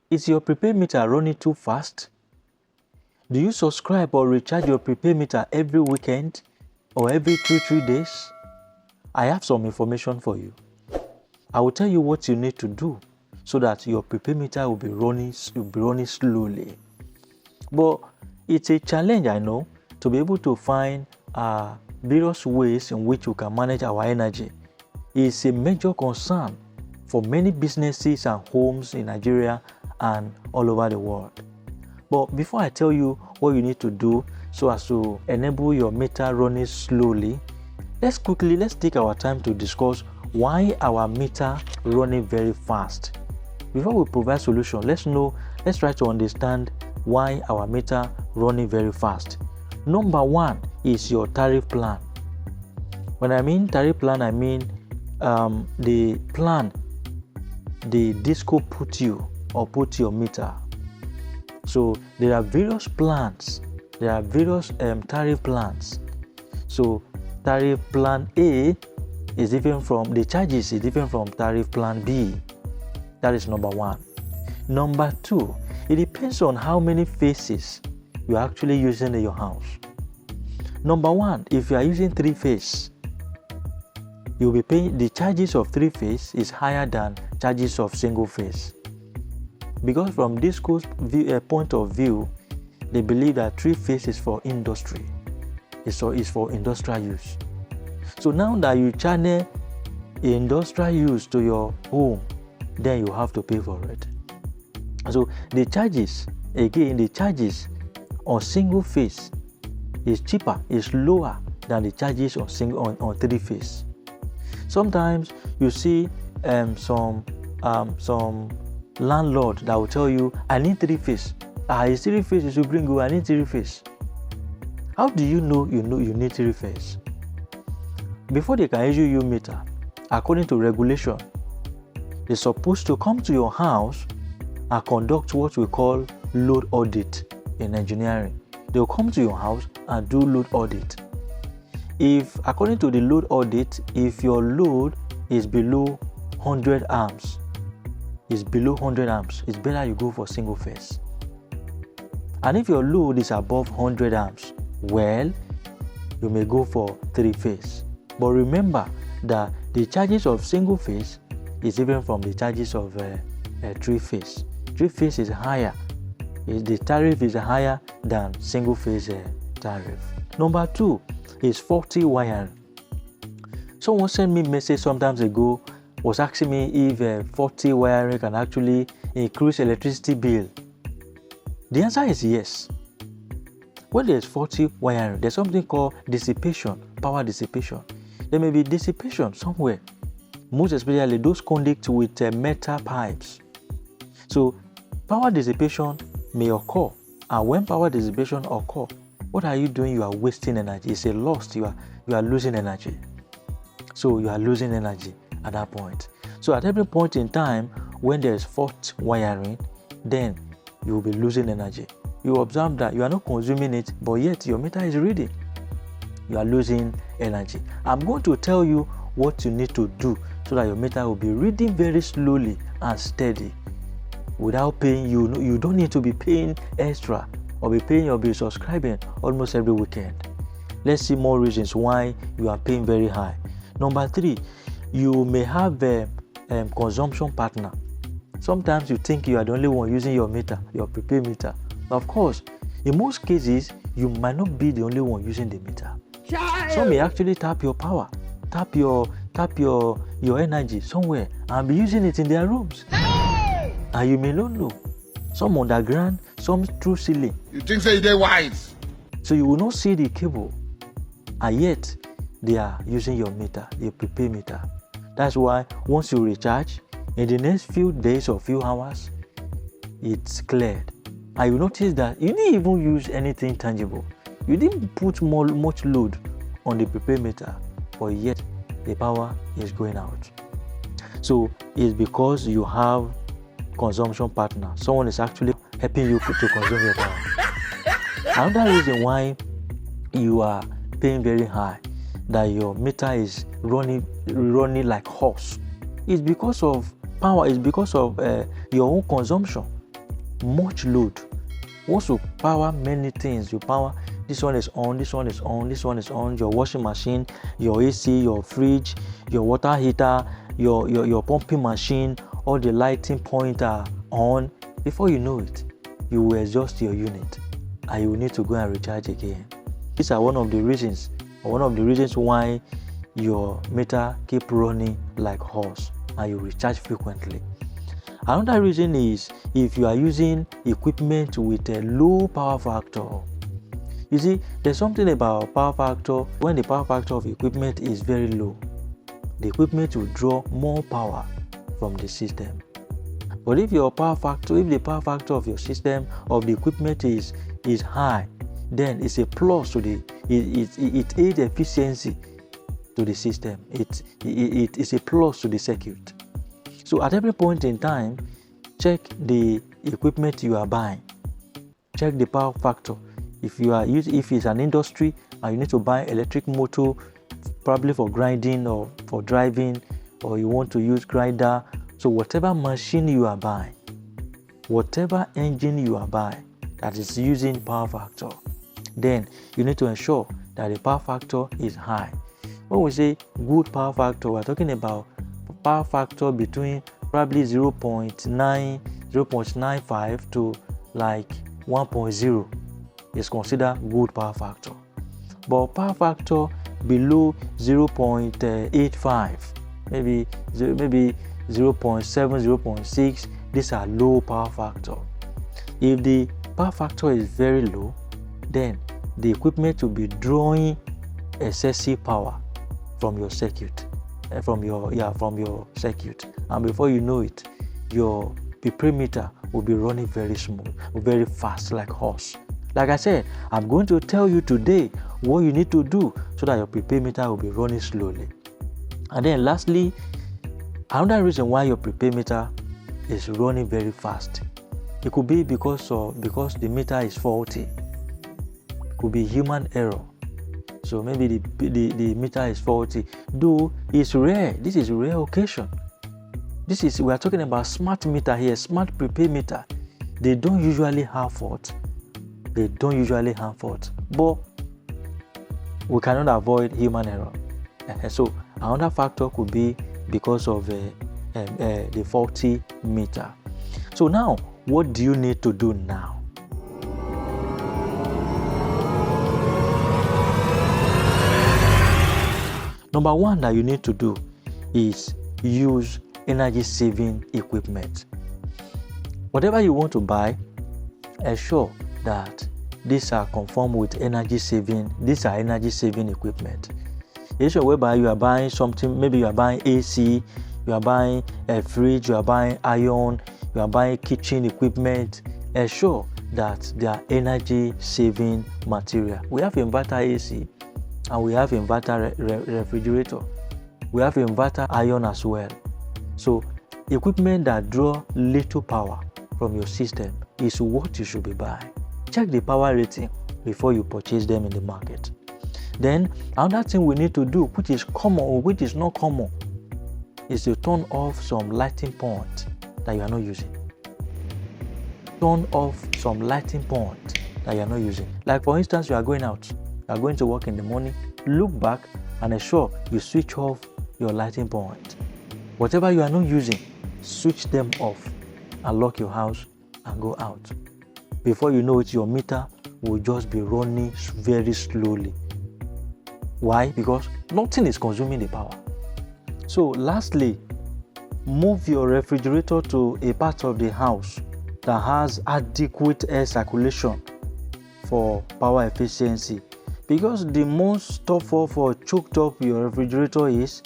Is your prepaid meter running too fast? Do you subscribe or recharge your prepaid meter every weekend or every 3 days? I have some information for you. I will tell you what you need to do so that your prepaid meter will be running slowly. But it's a challenge, I know, to be able to find various ways in which we can manage our energy. It's a major concern for many businesses and homes in Nigeria and all over the world. But before I tell you what you need to do so as to enable your meter running slowly, let's take our time to discuss why our meter running very fast. Before we provide solution, let's try to understand why our meter running very fast. Number one is your tariff plan. When I mean tariff plan, I mean the plan the disco put your meter. So there are various plans. There are various tariff plans. So tariff plan A is different from the charges is different from tariff plan B. That is number one. Number two, it depends on how many phases you are actually using in your house. Number one, if you are using 3-phase, you'll be paying the charges of 3-phase is higher than charges of single phase. Because from this point of view, they believe that 3-phase is for industry. It's for industrial use. So now that you channel industrial use to your home, then you have to pay for it. So the charges on single phase is cheaper, is lower than the charges on 3-phase. Sometimes you see some landlord that will tell you, I need 3-phase. It's 3-phase, you should bring you, I need 3-phase. How do you know you need 3-phase? Before they can issue you meter, according to regulation, they're supposed to come to your house and conduct what we call load audit in engineering. They'll come to your house and do load audit. If, according to the load audit, if your load is below 100 amps, it's better you go for single phase. And if your load is above 100 amps, well, you may go for 3-phase. But remember that the charges of single phase is different from the charges of 3-phase. 3-phase is higher. The tariff is higher than single phase tariff. Number two is faulty wiring. Someone sent me a message some time ago, was asking me if faulty wiring can actually increase electricity bill. The answer is yes. When there's faulty wiring, there's something called dissipation, power dissipation. There may be dissipation somewhere, most especially those conducts with metal pipes. So power dissipation may occur, and when power dissipation occurs, what are you doing? You are wasting energy. It's a loss. You are losing energy. So you are losing energy at that point. So at every point in time when there is fault wiring, then you will be losing energy. You observe that you are not consuming it, but yet your meter is reading. You are losing energy. I'm going to tell you what you need to do so that your meter will be reading very slowly and steady without paying you. You don't need to be paying extra or be subscribing almost every weekend. Let's see more reasons why you are paying very high. Number three, you may have a consumption partner. Sometimes you think you are the only one using your meter, your prepaid meter. Of course, in most cases, you might not be the only one using the meter. Some may actually tap your power, tap your energy somewhere and be using it in their rooms. Hey! And you may not know. Some underground, some through ceiling. You think so they're wise? So you will not see the cable, and yet they are using your meter, your prepaid meter. That's why once you recharge, in the next few days or few hours, it's cleared. And you notice that you didn't even use anything tangible. You didn't put much load on the prepaid meter, but yet the power is going out. So it's because you have consumption partner. Someone is actually helping you to consume your power. Another reason why you are paying very high, that your meter is running like horse, is because of power. Is because of your own consumption. much load. Once you power many things, you power this one is on, this one is on, this one is on, your washing machine, your AC, your fridge, your water heater, your pumping machine, all the lighting point are on. Before you know it, you will exhaust your unit and you will need to go and recharge again. These are one of the reasons why your meter keep running like horse and you recharge frequently. Another reason is if you are using equipment with a low power factor. You see, there's something about power factor. When the power factor of equipment is very low, the equipment will draw more power from the system. But if the power factor of your system, of the equipment is high, then it's a plus to it aids efficiency to the system. It is a plus to the circuit. So at every point in time, check the equipment you are buying. Check the power factor. If it's an industry and you need to buy electric motor, probably for grinding or for driving, or you want to use grinder, so whatever machine you are buying, whatever engine you are buying that is using power factor, then you need to ensure that the power factor is high. When we say good power factor, we're talking about power factor between probably 0.95 to like 1.0 is considered good power factor. But power factor below 0.85, maybe 0.7, 0.6, these are low power factor. If the power factor is very low, then the equipment will be drawing excessive power from your circuit, from your circuit, and before you know it, your prepaid meter will be running very smooth, very fast, like horse. Like I said, I'm going to tell you today what you need to do so that your prepaid meter will be running slowly. And then lastly, another reason why your prepaid meter is running very fast, it could be because the meter is faulty. It could be human error. So maybe the meter is faulty. Though it's rare. This is a rare occasion. We are talking about smart meter here, smart prepaid meter. They don't usually have fault. But we cannot avoid human error. So another factor could be because of the faulty meter. So now, what do you need to do now? Number one that you need to do is use energy saving equipment. Whatever you want to buy, ensure that these are conform with energy saving. These are energy saving equipment. Ensure whereby you are buying something, maybe you are buying AC, you are buying a fridge, you are buying iron, you are buying kitchen equipment. Ensure that they are energy saving material. We have inverter AC and we have inverter refrigerator. We have inverter iron as well. So equipment that draw little power from your system is what you should be buying. Check the power rating before you purchase them in the market. Then another thing we need to do, which is common or which is not common, is to turn off some lighting point that you are not using. Turn off some lighting point that you are not using. Like for instance, you are going out, you are going to work in the morning, look back and ensure you switch off your lighting point. Whatever you are not using, switch them off and lock your house and go out. Before you know it, your meter will just be running very slowly. Why? Because nothing is consuming the power. So lastly, move your refrigerator to a part of the house that has adequate air circulation for power efficiency. Because the more stuff off or choked up your refrigerator is,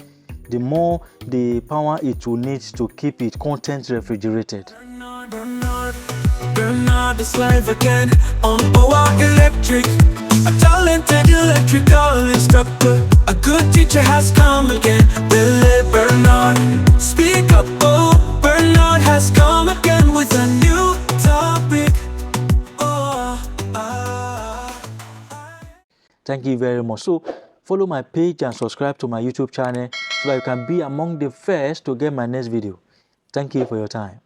the more the power it will need to keep its contents refrigerated. Bernard is live again on Power Electric. A talented electrical instructor, a good teacher has come again. Billy Bernard, speak up, oh, Bernard has come again with a new topic. Thank you very much. So follow my page and subscribe to my YouTube channel so that you can be among the first to get my next video. Thank you for your time.